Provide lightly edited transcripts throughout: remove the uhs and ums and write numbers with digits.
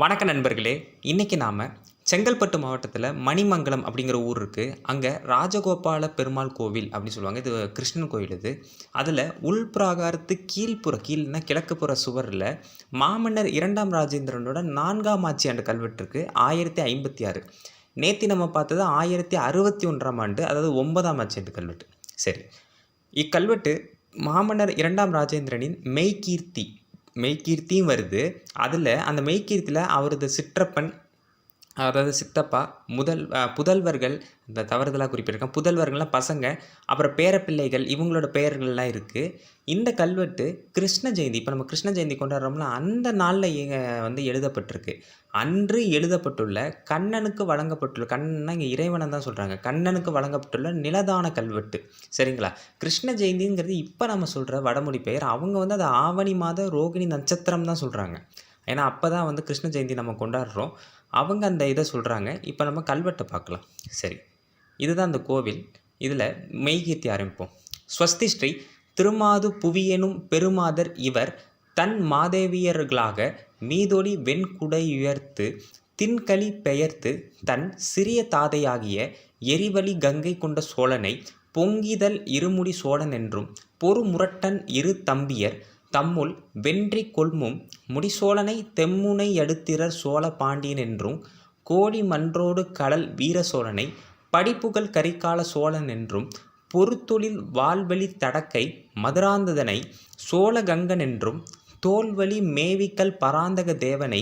வணக்க நண்பர்களே. இன்றைக்கி நாம் செங்கல்பட்டு மாவட்டத்தில் மணிமங்கலம் அப்படிங்கிற ஊர் இருக்குது. அங்கே ராஜகோபால பெருமாள் கோவில் அப்படின்னு சொல்லுவாங்க. இது கிருஷ்ணன் கோவில். இது அதில் உள்பிராகாரத்து கீழ்னா கிழக்குப்புற சுவரில் மாமன்னர் 2ஆம் ராஜேந்திரனோட 4ஆம் ஆட்சி ஆண்டு கல்வெட்டு இருக்குது. 1056. நேற்று நம்ம பார்த்தது 1061ஆம் ஆண்டு, அதாவது 9ஆம் ஆட்சி ஆண்டு கல்வெட்டு. சரி, இக்கல்வெட்டு மாமன்னர் 2ஆம் ராஜேந்திரனின் மெய்கீர்த்தியும் வருது. அதில் அந்த மெய்கீர்த்தியில் அவரது சிற்றப்பன், அதாவது சித்தப்பா, புதல்வர்கள், இந்த தவறுதலாக குறிப்பிட்டிருக்கேன், புதல்வர்கள்லாம் பசங்க, அப்புறம் பேரப்பிள்ளைகள், இவங்களோட பெயர்கள்லாம் இருக்குது. இந்த கல்வெட்டு கிருஷ்ண ஜெயந்தி, இப்போ நம்ம கிருஷ்ண ஜெயந்தி கொண்டாடுறோம்ல, அந்த நாளில் எழுதப்பட்டிருக்கு. அன்று எழுதப்பட்டுள்ள கண்ணனுக்கு வழங்கப்பட்டுள்ள, கண்ணன்னா இங்கே இறைவனை தான் சொல்கிறாங்க, கண்ணனுக்கு வழங்கப்பட்டுள்ள நிலதான கல்வெட்டு. சரிங்களா? கிருஷ்ண ஜெயந்திங்கிறது இப்போ நம்ம சொல்கிற வடமொழி பெயர். அவங்க அது ஆவணி மாத ரோகிணி நட்சத்திரம் தான் சொல்கிறாங்க. ஏன்னா அப்போ தான் கிருஷ்ண ஜெயந்தி நம்ம கொண்டாடுறோம். அவங்க அந்த இதை சொல்கிறாங்க. இப்போ நம்ம கல்வெட்டை பார்க்கலாம். சரி, இதுதான் அந்த கோவில். இதில் மெய்கீர்த்தி ஆரம்பிப்போம். ஸ்வஸ்தி ஸ்ரீ திருமாது புவியெனும் பெருமாதர் இவர் தன் மாதேவியர்களாக மீதொடி வெண்குடையுயர்த்து தின்களி பெயர்த்து தன் சிறிய தாதையாகிய எரிவலி கங்கை கொண்ட சோழனை பொங்கிதல் இருமுடி சோழன் என்றும் பொறுமுரட்டன் இரு தம்பியர் தம்முள் வென்றி கொள்மும் முடிசோழனை தெம்முனை அடுத்திரர் சோழ பாண்டியன் என்றும் கோடி மன்றோடு கடல் வீர சோழனை படிப்புகள் கரிகால சோழன் என்றும் பொறுத்தொழில் வால்வழி தடக்கை மதுராந்ததனை சோழகங்கன் என்றும் தோல்வழி மேவிக்கல் பராந்தக தேவனை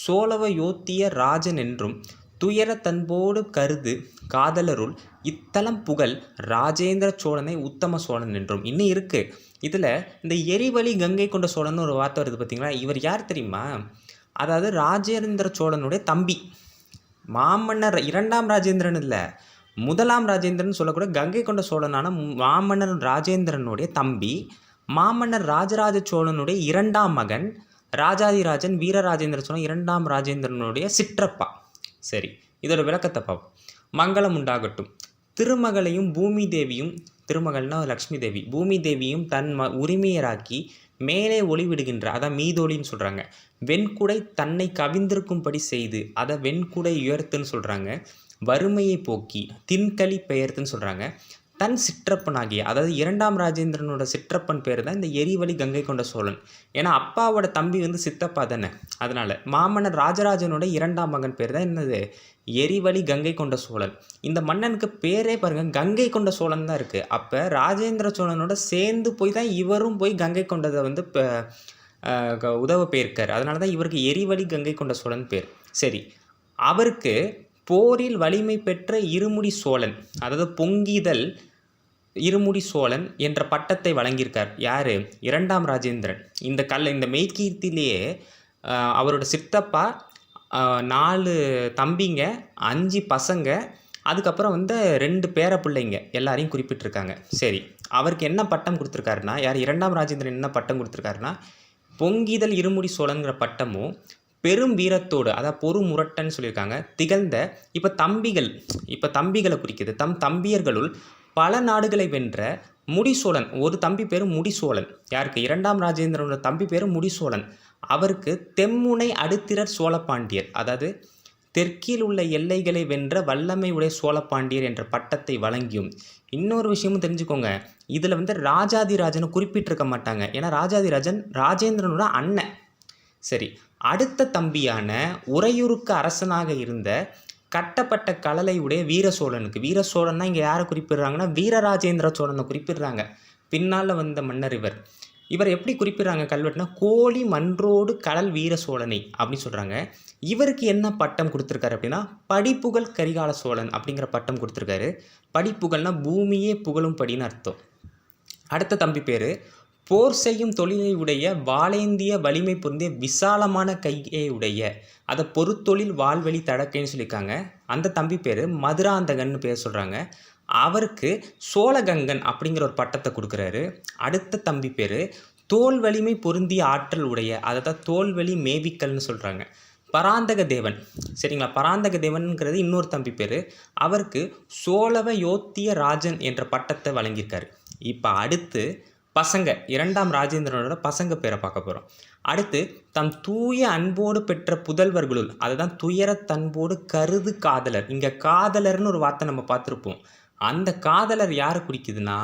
சோழவ யோத்திய ராஜன் என்றும் துயர தன்போடு கருது காதலருள் இத்தலம் புகழ் ராஜேந்திர சோழனை உத்தம சோழன் என்றும் இன்னும் இருக்குது. இதில் இந்த எரிவழி கங்கை கொண்ட சோழன் ஒரு வார்த்தை வருது பார்த்தீங்களா? இவர் யார் தெரியுமா? அதாவது ராஜேந்திர சோழனுடைய தம்பி. மாமன்னர் 2ஆம் ராஜேந்திரன் இல்லை, 1ஆம் ராஜேந்திரன் சொல்லக்கூட கங்கை கொண்ட சோழனான மாமன்னர் ராஜேந்திரனுடைய தம்பி. மாமன்னர் ராஜராஜ சோழனுடைய 2ஆம் மகன் ராஜாதிராஜன் வீரராஜேந்திர சோழன் 2ஆம் ராஜேந்திரனுடைய சிற்றப்பா. சரி, இதோட விளக்கத்தை பார்ப்போம். மங்களம் உண்டாகட்டும். திருமகளையும் பூமி தேவியும், திருமகள்னா லக்ஷ்மி தேவி, பூமி தேவியும் தன் உரிமையராக்கி மேலே ஒளிவிடுகின்ற, அதான் மீதொளின்னு சொல்கிறாங்க, வெண்குடை தன்னை கவிந்திருக்கும்படி செய்து, அதை வெண்குடை உயர்த்துன்னு சொல்கிறாங்க, வறுமையை போக்கி தின்களி பெயர்த்துன்னு சொல்கிறாங்க, தன் சிற்றப்பனாகிய, அதாவது 2ஆம் ராஜேந்திரனோட சிற்றப்பன் பேர் தான் இந்த எரிவழி கங்கை கொண்ட சோழன். ஏன்னா அப்பாவோட தம்பி சித்தப்பா தானே, அதனால் மாமன்னர் ராஜராஜனோட 2ஆம் மகன் பேர் தான் என்னது, எரிவழி கங்கை கொண்ட சோழன். இந்த மன்னனுக்கு பேரே பாருங்கள், கங்கை கொண்ட சோழன் தான் இருக்குது. அப்போ ராஜேந்திர சோழனோட சேர்ந்து போய் தான் இவரும் போய் கங்கை கொண்டதை உதவ போயிருக்கார். அதனால தான் இவருக்கு எரிவழி கங்கை கொண்ட சோழன் பேர். சரி, அவருக்கு போரில் வலிமை பெற்ற இருமுடி சோழன், அதாவது பொங்கிதல் இருமுடி சோழன் என்ற பட்டத்தை வழங்கியிருக்கார். யார்? 2ஆம் ராஜேந்திரன். இந்த மெய்கீர்த்திலேயே அவரோட சித்தப்பா, 4 தம்பிங்க, 5 பசங்க, அதுக்கப்புறம் 2 பேர பிள்ளைங்க எல்லாரையும் குறிப்பிட்டிருக்காங்க. சரி, அவருக்கு என்ன பட்டம் கொடுத்துருக்காருன்னா, யார் 2ஆம் ராஜேந்திரன் என்ன பட்டம் கொடுத்துருக்காருன்னா, பொங்கிதல் இருமுடி சோழன்கிற பட்டமும் பெரும் வீரத்தோடு, அதாவது பொறு முரட்டன் சொல்லியிருக்காங்க, திகழ்ந்த, இப்போ தம்பிகளை குறிக்குது, தம்பியர்களுள் பல நாடுகளை வென்ற முடிசோழன். ஒரு தம்பி பேர் முடிசோழன். யாருக்கு? 2ஆம் ராஜேந்திரனோட தம்பி பேர் முடிசோழன். அவருக்கு தெம்முனை அடுத்திரர் சோழபாண்டியர், அதாவது தெற்கில் உள்ள எல்லைகளை வென்ற வல்லமை உடைய சோழபாண்டியர் என்ற பட்டத்தை வழங்கியும். இன்னொரு விஷயமும் தெரிஞ்சுக்கோங்க, இதில் ராஜாதிராஜனை குறிப்பிட்டிருக்க மாட்டாங்க. ஏன்னா ராஜாதிராஜன் ராஜேந்திரனோட அண்ணன். சரி, அடுத்த தம்பியான உறையூருக்கு அரசனாக இருந்த கட்டப்பட்ட கலலை உடைய வீர சோழன்னா இங்கே யாரை குறிப்பிடுறாங்கன்னா, வீரராஜேந்திர சோழனை குறிப்பிடுறாங்க. பின்னால் வந்த மன்னர் இவர் எப்படி குறிப்பிடுறாங்க கல்வெட்டுனா, கோழி மன்றோடு கடல் வீர சோழனை அப்படின்னு சொல்கிறாங்க. இவருக்கு என்ன பட்டம் கொடுத்துருக்காரு அப்படின்னா, படிப்புகழ் கரிகால சோழன் அப்படிங்கிற பட்டம் கொடுத்துருக்காரு. படிப்புகள்னா பூமியே புகழும் படின்னு அர்த்தம். அடுத்த தம்பி பேர் போர் செய்யும் தொழிலை உடைய வாளேந்திய வலிமை பொருந்திய விசாலமான கையை உடைய, அதை பொறுத்தொழில் வால்வழி தடக்கைன்னு சொல்லியிருக்காங்க. அந்த தம்பி பேர் மதுராந்தகன் பேர் சொல்கிறாங்க. அவருக்கு சோழகங்கன் அப்படிங்கிற ஒரு பட்டத்தை கொடுக்குறாரு. அடுத்த தம்பி பேர் தோல் வலிமை பொருந்திய ஆற்றல் உடைய, அதை தான் தோல்வழி மேவிக்கல்னு சொல்கிறாங்க, பராந்தக தேவன். சரிங்களா? பராந்தக தேவன்கிறது இன்னொரு தம்பி பேர். அவருக்கு சோழவ யோத்திய ராஜன் என்ற பட்டத்தை வழங்கியிருக்காரு. இப்போ அடுத்து பசங்க 2ஆம் ராஜேந்திரனோட பசங்க பேரை பார்க்க போகிறோம். அடுத்து தம் தூய அன்போடு பெற்ற புதல்வர்களுள், அதுதான் துயரத் தன்போடு கருது காதலர். இங்கே காதலர்னு ஒரு வார்த்தை நம்ம பார்த்துருப்போம். அந்த காதலர் யாரை குறிக்குதுன்னா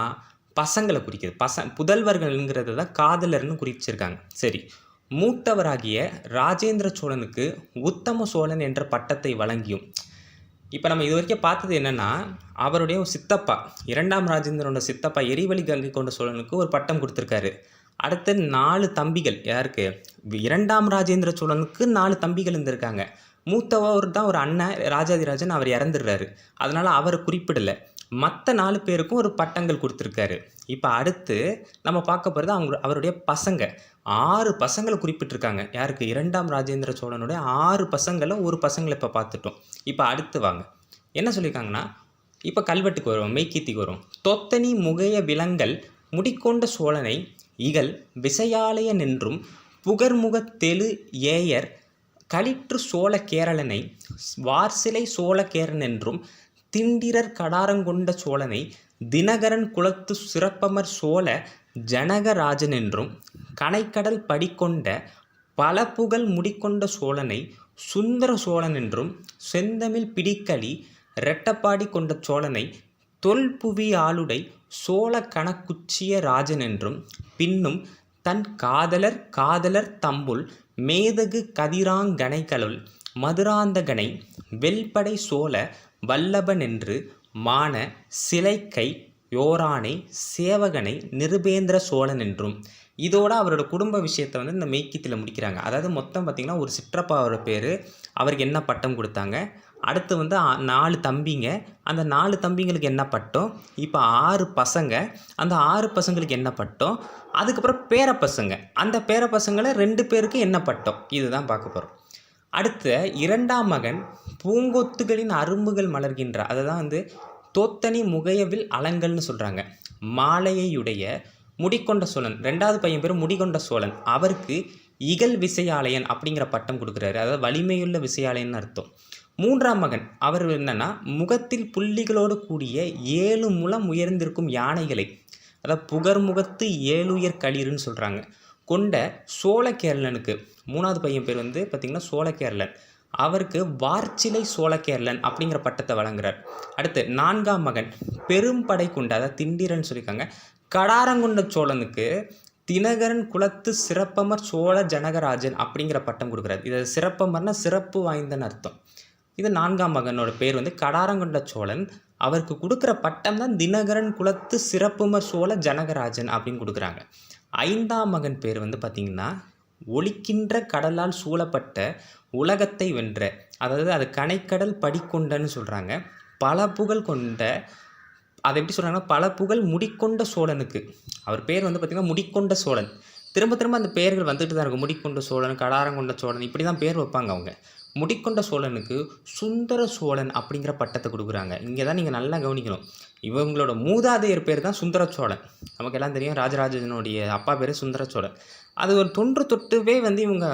பசங்களை குறிக்குது. புதல்வர்கள்ங்கிறத தான் காதலர்னு குறிச்சிருக்காங்க. சரி, மூத்தவராகிய ராஜேந்திர சோழனுக்கு உத்தம சோழன் என்ற பட்டத்தை வழங்கியும், இப்போ நம்ம இது வரைக்கும் பார்த்தது என்னென்னா, அவருடைய ஒரு சித்தப்பா 2ஆம் ராஜேந்திரனோட சித்தப்பா எரிவலி கங்கை கொண்ட சோழனுக்கு ஒரு பட்டம் கொடுத்துருக்காரு. அடுத்து 4 தம்பிகள் யாருக்கு, 2ஆம் ராஜேந்திர சோழனுக்கு 4 தம்பிகள் இருந்திருக்காங்க. மூத்தவர் தான் ஒரு அண்ணன் ராஜாதிராஜன், அவர் இறந்துடுறாரு. அதனால் அவரை குறிப்பிடலை. மற்ற 4 பேருக்கும் ஒரு பட்டங்கள் கொடுத்துருக்காரு. இப்போ அடுத்து நம்ம பார்க்க போகிறது அவருடைய பசங்க 6 பசங்களை குறிப்பிட்டிருக்காங்க. யாருக்கு, 2ஆம் ராஜேந்திர சோழனுடைய 6 பசங்களில் ஒரு பசங்களை இப்போ பார்த்துட்டோம். இப்போ அடுத்து வாங்க என்ன சொல்லியிருக்காங்கன்னா, இப்போ கல்வெட்டுக்கு வருவோம், மெய்க்கீர்த்திக்கு வருவோம். தொத்தனி முகைய விலங்கல் முடிக்கொண்ட சோழனை இகல் விசையாலயன் என்றும் புகர்முகத் தெளு ஏயர் களிற்று சோழ கேரளனை வார்சிலை சோழ கேரன் என்றும் திண்டிரர் கடாரங்கொண்ட சோழனை தினகரன் குலத்து சிறப்பமர் சோழ ஜனகராஜன் என்றும் கனைக்கடல் படிக்கொண்ட பல புகழ் முடிக்கொண்ட சோழனை சுந்தர சோழன் என்றும் செந்தமிழ் பிடிக்களி இரட்டப்பாடி கொண்ட சோழனை தொல்புவி ஆளுடை சோழ கணக்குச்சிய ராஜன் என்றும் பின்னும் தன் காதலர் தம்புல் மேதகு கதிராங்கனைகளுள் மதுராந்தகனை வெல்படை சோழ வல்லபன் என்று மான சிலைக்கை யோரானை சேவகனை நிருபேந்திர சோழன் என்றும். இதோட அவரோட குடும்ப விஷயத்தை வந்து இந்த மெய்க்கீர்த்தியில் முடிக்கிறாங்க. அதாவது மொத்தம் பார்த்திங்கன்னா ஒரு சிற்றப்பாவோட பேர், அவருக்கு என்ன பட்டம் கொடுத்தாங்க, அடுத்து வந்து 4 தம்பிங்க, அந்த 4 தம்பிங்களுக்கு என்ன பட்டம், இப்போ 6 பசங்க, அந்த 6 பசங்களுக்கு என்ன பட்டம், அதுக்கப்புறம் பேரப்பசங்க, அந்த பேரப்பசங்களை 2 பேருக்கு என்ன பட்டம், இதுதான் பார்க்க போகிறோம். அடுத்த 2ஆம் மகன் பூங்கொத்துகளின் அரும்புகள் மலர்கின்ற, அதை தான் வந்து தோத்தனி முகையவில் அலங்கல்னு சொல்கிறாங்க. மாலையுடைய முடிக்கொண்ட சோழன், 2வது பையன் பேர் முடிகொண்ட சோழன், அவருக்கு இகல் விசையாலயன் அப்படிங்கிற பட்டம் கொடுக்குறாரு. அதாவது வலிமையுள்ள விசையாலயன் அர்த்தம். 3ஆம் மகன் அவர் என்னென்னா முகத்தில் புள்ளிகளோடு கூடிய 7 முழம் உயர்ந்திருக்கும் யானைகளை, அதாவது புகர்முகத்து 7 உயர் களிர்னு சொல்கிறாங்க, கொண்ட சோழகேரளனுக்கு 3வது பையன் பேர் வந்து பார்த்திங்கன்னா சோழகேரளன், அவருக்கு வார்ச்சிலை சோழகேரளன் அப்படிங்கிற பட்டத்தை வழங்குறார். அடுத்து 4ஆம் மகன் பெரும்படை கொண்ட, அதாவது திண்டிரன் சொல்லியிருக்காங்க, கடாரங்கொண்ட சோழனுக்கு தினகரன் குலத்து சிறப்பமர் சோழ ஜனகராஜன் அப்படிங்கிற பட்டம் கொடுக்குறாரு. இது சிறப்பமர்னா சிறப்பு வாய்ந்தன்னு அர்த்தம். இது 4ஆம் மகனோட பேர் வந்து கடாரங்கொண்ட சோழன், அவருக்கு கொடுக்குற பட்டம் தான் தினகரன் குலத்து சிறப்புமர் சோழ ஜனகராஜன் அப்படின்னு கொடுக்குறாங்க. 5ஆம் மகன் பேர் வந்து பார்த்திங்கன்னா ஒலிக்கின்ற கடலால் சூழப்பட்ட உலகத்தை வென்ற, அதாவது அது கனைக்கடல் படிக்கொண்டன்னு சொல்கிறாங்க. பல புகழ் கொண்ட, அதை எப்படி சொல்கிறாங்கன்னா பல புகழ் முடிக்கொண்ட சோழனுக்கு, அவர் பேர் வந்து பார்த்திங்கன்னா முடிக்கொண்ட சோழன். திரும்ப திரும்ப அந்த பெயர்கள் வந்துட்டு தான் இருக்கும். முடிக்கொண்ட சோழன், கடாரங்கொண்ட சோழன், இப்படி தான் பேர் வைப்பாங்க அவங்க. முடிக்கொண்ட சோழனுக்கு சுந்தர சோழன் அப்படிங்கிற பட்டத்தை கொடுக்குறாங்க. இங்கே தான் நீங்கள் நல்லா கவனிக்கணும். இவங்களோட மூதாதையர் பேர் தான் சுந்தர சோழன். நமக்கு எல்லாம் தெரியும், ராஜராஜனுடைய அப்பா பேர் சுந்தர சோழன். அது ஒரு தொன்று தொட்டுவே வந்து இவங்க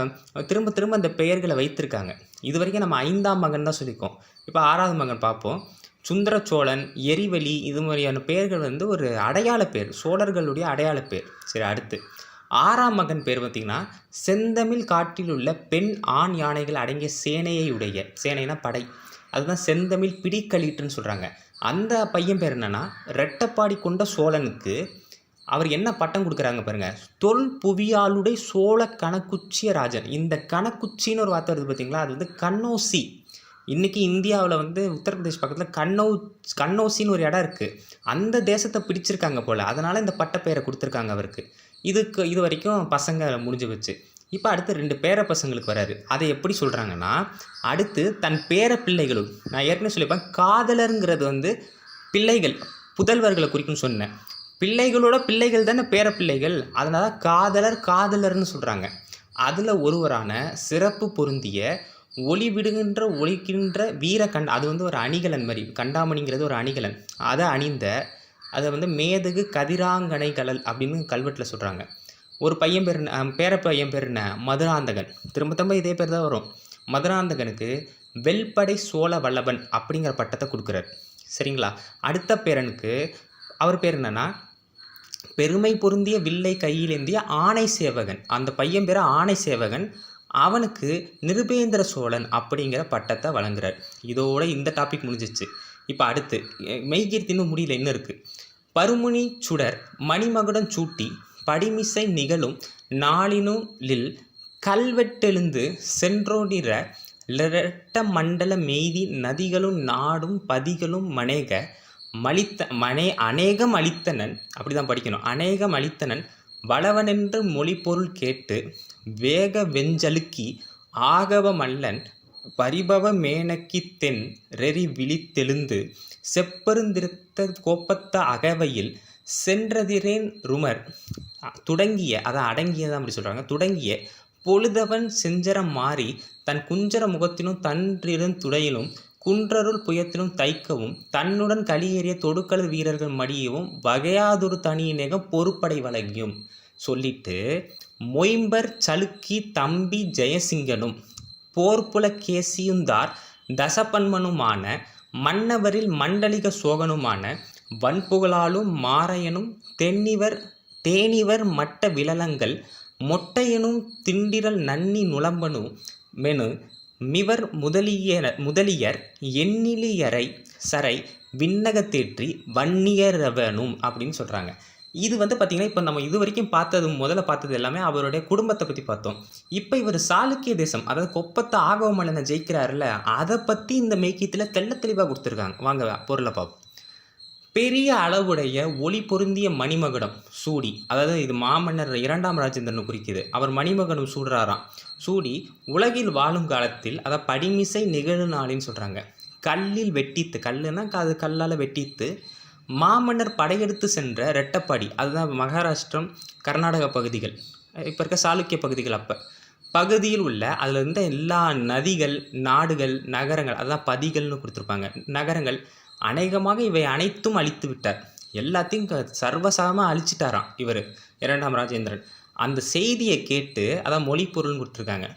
திரும்ப திரும்ப அந்த பெயர்களை வைத்திருக்காங்க. இது வரைக்கும் நம்ம 5ஆம் மகன் தான் சொல்லியிருக்கோம். இப்போ 6வது மகன் பார்ப்போம். சுந்தர சோழன், எரிவலி, இது மாதிரியான பெயர்கள் வந்து ஒரு அடையாள பேர், சோழர்களுடைய அடையாள பேர். சரி, அடுத்து 6ஆம் மகன் பேர் பார்த்திங்கன்னா செந்தமிழ் காட்டில் உள்ள பெண் ஆண் யானைகள் அடங்கிய சேனையை உடைய, சேனைனா படை, அதுதான் செந்தமிழ் பிடிக்களிட்டுன்னு சொல்கிறாங்க. அந்த பையன் பேர் என்னென்னா ரெட்டப்பாடி கொண்ட சோழனுக்கு அவர் என்ன பட்டம் கொடுக்குறாங்க பாருங்கள், தொல் புவியாளுடை சோழ கணக்குச்சிய ராஜன். இந்த கணக்குச்சின்னு ஒரு வார்த்தை வருது பார்த்தீங்களா, அது வந்து கண்ணோசி. இன்றைக்கி இந்தியாவில் வந்து உத்தரப்பிரதேஷ் பக்கத்தில் கண்ணோசின்னு ஒரு இடம் இருக்குது. அந்த தேசத்தை பிடிச்சிருக்காங்க போல், அதனால் இந்த பட்டப்பெயரை கொடுத்துருக்காங்க அவருக்கு. இது வரைக்கும் பசங்க முடிஞ்சு வச்சு. இப்போ அடுத்து 2 பேர பசங்களுக்கு வராரு. அதை எப்படி சொல்கிறாங்கன்னா, அடுத்து தன் பேர பிள்ளைகளும், நான் ஏற்கனவே சொல்லியிருப்பேன் காதலருங்கிறது வந்து பிள்ளைகள் புதல்வர்களை குறிக்கும்னு சொன்னேன். பிள்ளைகளோட பிள்ளைகள் தானே பேர பிள்ளைகள், அதனால காதலர்னு சொல்கிறாங்க. அதில் ஒருவரான சிறப்பு பொருந்திய ஒளிக்கின்ற வீரகண்ட, அது வந்து ஒரு அணிகலன் மாதிரி, கண்டாமணிங்கிறது ஒரு அணிகலன், அதை அணிந்த, அதை வந்து மேதகு கதிராங்கனைகளல் அப்படின்னு கல்வெட்டில் சொல்கிறாங்க. ஒரு பையன் பேர் பேரப்பையன் பேர் என்ன, மதுராந்தகன். திரும்ப இதே பேர் தான் வரும். மதுராந்தகனுக்கு வெல்படை சோழ வல்லபன் அப்படிங்கிற பட்டத்தை கொடுக்குறாரு. சரிங்களா. அடுத்த பேரனுக்கு அவர் பேர் என்னென்னா பெருமை பொருந்திய வில்லை கையிலேந்திய ஆணை சேவகன், அந்த பையன் பேர் ஆணை சேவகன், அவனுக்கு நிருபேந்திர சோழன் அப்படிங்கிற பட்டத்தை வழங்குறார். இதோட இந்த டாபிக் முடிஞ்சிச்சு. இப்போ அடுத்து மெய்கீர்த்தி இன்னும் முடியல, இன்னும் இருக்குது. பருமுனி சுடர் மணிமகுடம் சூட்டி படிமிசை நிகழும் நாளினுளில் கல்வெட்டெழுந்து சென்றோடிற லெட்ட மண்டல மெய்தி நதிகளும் நாடும் பதிகளும் அநேகம் அளித்தனன், அப்படி தான் படிக்கணும், அநேகம் அளித்தனன் வளவனென்று மொழிப்பொருள் கேட்டு வேக வெஞ்சலுக்கி ஆகவ மல்லன் பரிபவ மேனக்கித்தென் ரெறி விழித்தெழுந்து செப்பருந்திருத்த கோப்பத்த அகவையில் சென்றதிரேன் ருமர் துடங்கிய, அதான் அடங்கியதான் அப்படி சொல்கிறாங்க, துடங்கிய பொழுதவன் செஞ்சரம் மாறி தன் குஞ்சர முகத்தினும் தன்றிருந் துடையிலும் குன்றருள் புயத்திலும் தைக்கவும் தன்னுடன் களியேறிய தொடுக்கலர் வீரர்கள் மடியவும் வகையாதொரு தனியினேகம் பொறுப்படை வழங்கியும் சொல்லிட்டு, மொயம்பர் சலுக்கி தம்பி ஜெயசிங்கனும் போர்ப்புல கேசியுந்தார் தசபன்மனுமான மன்னவரில் மண்டலிக சோகனுமான வன்புகழாலும் மாரையனும் தேனிவர் மட்ட விழலங்கள் மொட்டையனும் திண்டிரல் நன்னி நுளம்பனு மெனு மிவர் முதலியர் எண்ணிலியரை சரை விண்ணகத்தேற்றி வன்னியரவனும் அப்படின்னு சொல்கிறாங்க. இது பார்த்திங்கன்னா இப்போ நம்ம இது வரைக்கும் முதல்ல பார்த்தது எல்லாமே அவருடைய குடும்பத்தை பற்றி பார்த்தோம். இப்போ இவர் சாளுக்கிய தேசம், அதாவது கொப்பத்தை ஆகவமல்லனை ஜெயிக்கிறாருல்ல, அதை பற்றி இந்த மெய்கீத்தில் தெளிவாக கொடுத்துருக்காங்க. வாங்க பொருளை பார்ப்போம். பெரிய அளவுடைய ஒளி பொருந்திய மணிமகுடம் சூடி, அதாவது இது மாமன்னர் 2ஆம் ராஜேந்திரன் குறிக்குது. அவர் மணிமகுடம் சூடுறாராம். சூடி உலகில் வாழும் காலத்தில், அதை படிமிசை நிகழு நாளின்னு சொல்கிறாங்க, கல்லில் வெட்டித்து, கல்லுன்னா அது கல்லால் வெட்டித்து மாமன்னர் படையெடுத்து சென்ற ரெட்டப்பாடி, அதுதான் மகாராஷ்டிரம் கர்நாடகா பகுதிகள், இப்போ இருக்க சாளுக்கிய பகுதிகள், அப்போ பகுதியில் உள்ள அதில் இருந்த எல்லா நதிகள், நாடுகள், நகரங்கள், அதுதான் பதிகள்னு கொடுத்துருப்பாங்க, நகரங்கள் அநேகமாக இவை அனைத்தும் அழித்து விட்டார். எல்லாத்தையும் சர்வசாமமாக அழிச்சிட்டாராம் இவர் 2ஆம் ராஜேந்திரன். அந்த செய்தியை கேட்டு அதான் மொழி பொருள்னு கொடுத்துருக்காங்க.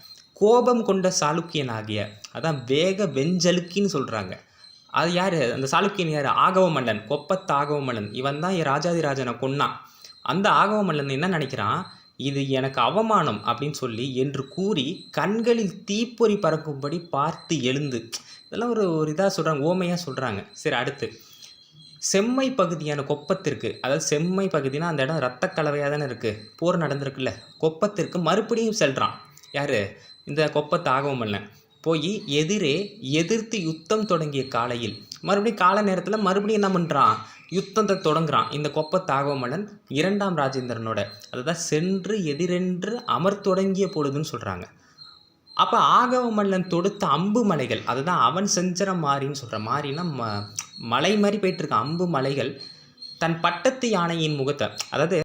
கோபம் கொண்ட சாளுக்கியன் ஆகிய, அதான் வேக வெஞ்சலுக்கின்னு சொல்கிறாங்க. அது யார்? அந்த சாளுக்கியன் யார்? ஆகவ மல்லன், கொப்பத்து ஆகவ மல்லன். இவன் தான் ராஜாதிராஜனை கொன்னான். அந்த ஆகவ மல்லன் என்ன நினைக்கிறான், இது எனக்கு அவமானம் அப்படின்னு சொல்லி என்று கூறி கண்களில் தீப்பொறி பறக்கும்படி பார்த்து எழுந்து, இதெல்லாம் ஒரு இதாக சொல்கிறாங்க, ஓமையாக சொல்கிறாங்க. சரி, அடுத்து செம்மை பகுதியான கொப்பத்திற்கு, அதாவது செம்மை பகுதினா அந்த இடம் ரத்த கலவையாக தானே இருக்குது, போர் நடந்திருக்குல்ல, கொப்பத்திற்கு மறுபடியும் செல்கிறான். யார்? இந்த கொப்பத்து ஆகவமல்லன் போய் எதிர்த்து யுத்தம் தொடங்கிய காலையில் மறுபடியும் கால நேரத்தில் மறுபடியும் என்ன பண்ணுறான், யுத்தத்தை தொடங்குறான். இந்த கொப்பத்து ஆகவமல்லன் 2ஆம் ராஜேந்திரனோட, அதுதான் சென்று எதிரென்று தொடங்கிய பொழுதுன்னு சொல்கிறாங்க. அப்போ ஆகவமல்லன் தொடுத்த அம்பு மலைகள், அதுதான் அவன் செஞ்சர மாறின்னு சொல்கிற, மாறினா மலை மாதிரி போயிட்டுருக்கான், அம்பு மலைகள் தன் பட்டத்து யானையின் முகத்தை, அதாவது